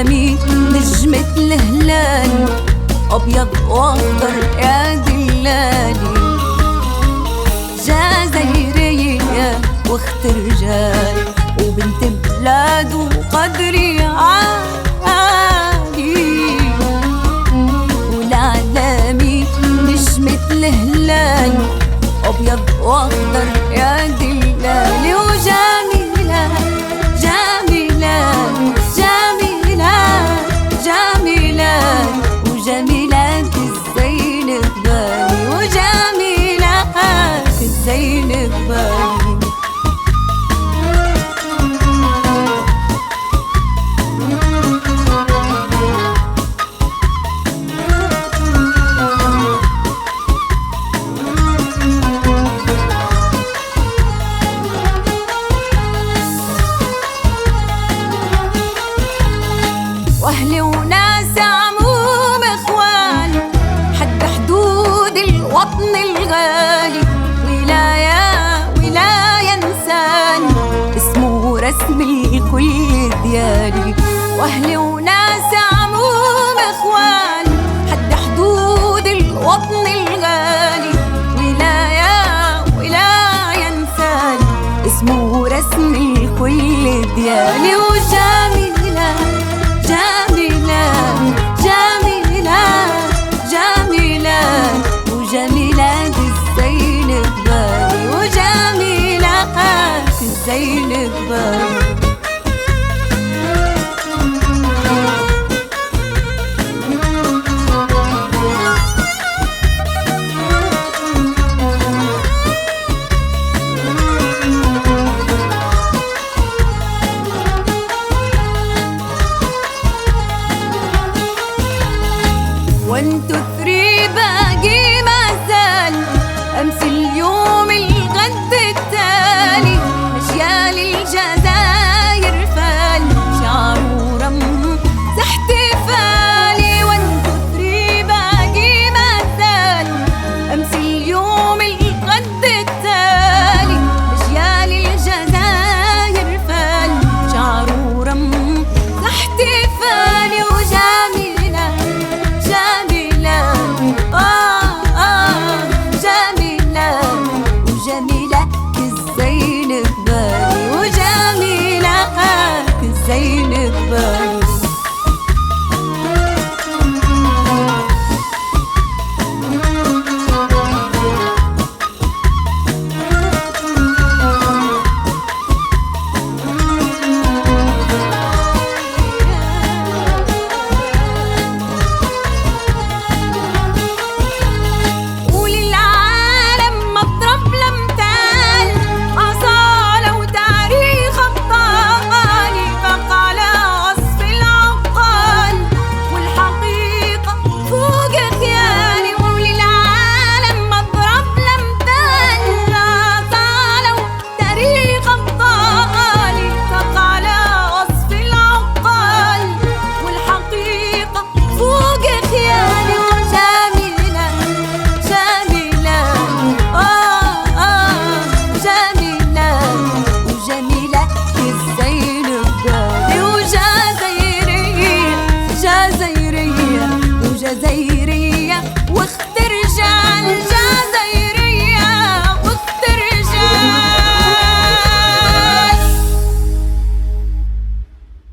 علامي نجمة الهلال، أبيض وأخضر يا دلالي. جزائرية واخت رجال وبنت بلاد وقدري عالي، والعلامي نجمة الهلال، أبيض وأخضر يا دلالي. وجميلة جميلة جميلة جميلة وجميلة الزين ببالي، وجميلة الزين ببالي. واهلي وناس عموم اخواني حد حدود الوطن الغالي، ولاية انساني اسمه رسمي لكل ديالي. واهلي وناس عموم اخواني حد حدود الوطن الغالي، ولاية انساني اسمه رسمي لكل ديالي. وجميلة جميلة جميلة جميلة وجميلة الزين ببالي، وجميلة الزين ببالي. وانتو